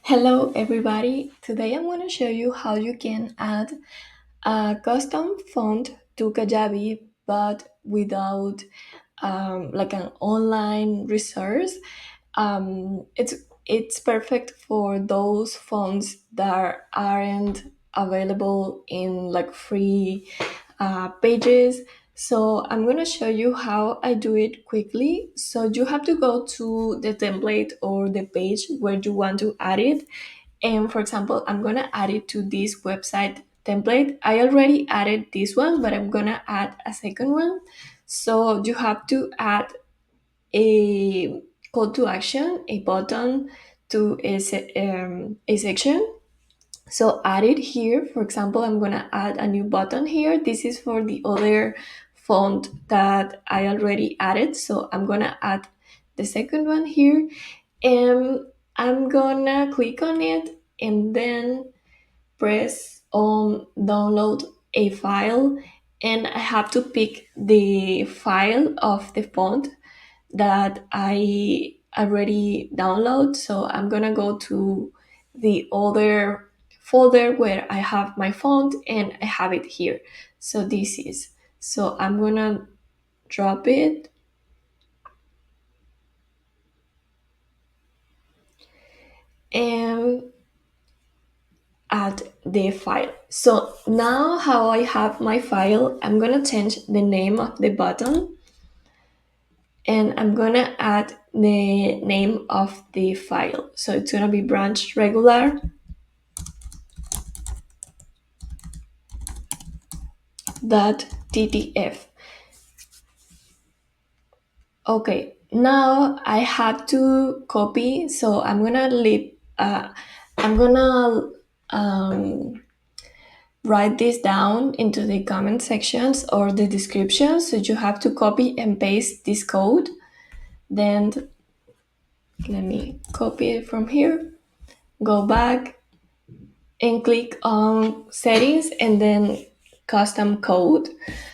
Hello everybody, today I'm going to show you how you can add a custom font to Kajabi but without like an online resource. It's perfect for those fonts that aren't available in like free pages. So I'm gonna show you how I do it quickly. So you have to go to the template or the page where you want to add it. And for example, I'm gonna add it to this website template. I already added this one, but I'm gonna add a second one. So you have to add a call to action, a button to a section. So add it here. For example, I'm gonna add a new button here. This is for the other font that I already added. So I'm gonna add the second one here, and I'm gonna click on it and then press on download a file, and I have to pick the file of the font that I already download. So I'm gonna go to the other folder where I have my font and I have it here. So this is, so I'm gonna drop it and add the file. So now how I have my file, I'm gonna change the name of the button and I'm gonna add the name of the file. So it's gonna be branch regular .ttf. Okay, now I have to copy, so I'm gonna write this down into the comment sections or the description. So you have to copy and paste this code. Then let me copy it from here, go back and click on settings and then custom code.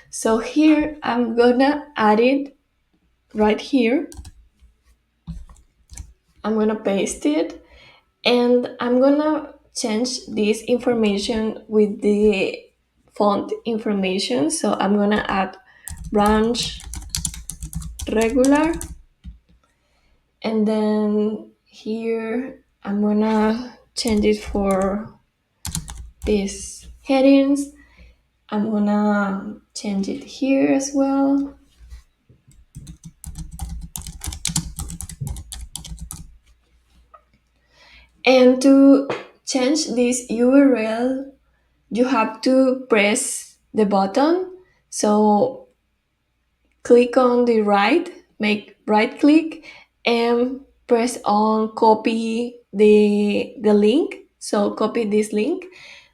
So here I'm gonna add it right here. I'm gonna paste it and I'm gonna change this information with the font information. So I'm gonna add branch regular, and then here I'm gonna change it for these headings. I'm gonna change it here as well. And to change this URL, you have to press the button. So click on the right, make right click and press on copy the link. So copy this link,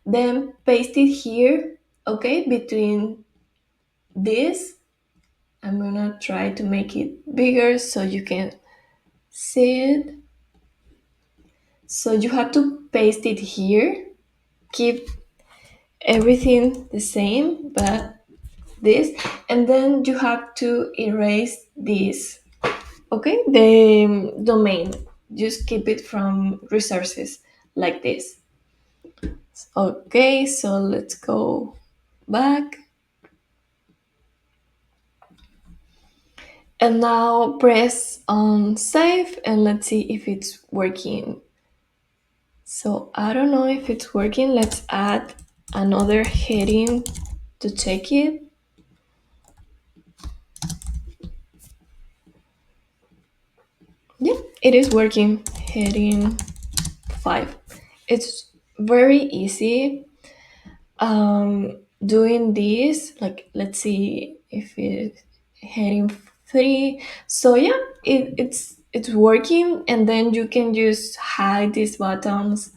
then paste it here, okay, between this. I'm gonna try to make it bigger so you can see it. So you have to paste it here, keep everything the same, but this, and then you have to erase this, okay, the domain. Just keep it from resources like this. Okay, so let's go back. And now press on save and let's see if it's working. So I don't know if it's working. Let's add another heading to check it. Yeah, it is working. Heading 5. It's very easy doing this. Like, let's see if it heading 3. So yeah, it's working, and then you can just hide these buttons.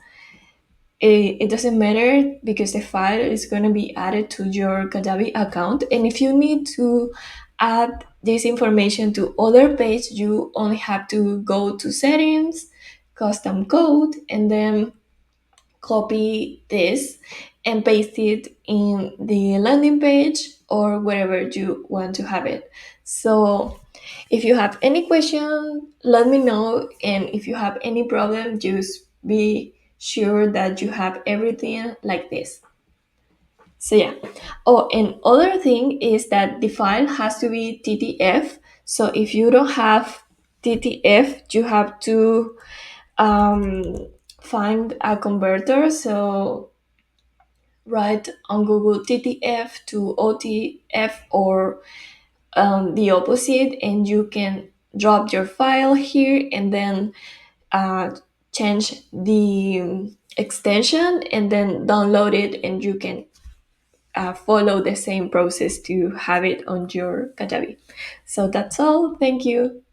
It doesn't matter because the file is going to be added to your Kajabi account, and if you need to add this information to other page, you only have to go to settings, custom code, and then copy this and paste it in the landing page or wherever you want to have it. So if you have any question, let me know, and if you have any problem, just be sure that you have everything like this. So yeah. Oh, and other thing is that the file has to be TTF. So if you don't have TTF, you have to find a converter. So write on Google TTF to OTF or the opposite, and you can drop your file here and then uh, change the extension and then download it, and you can follow the same process to have it on your Kajabi. So that's all. Thank you.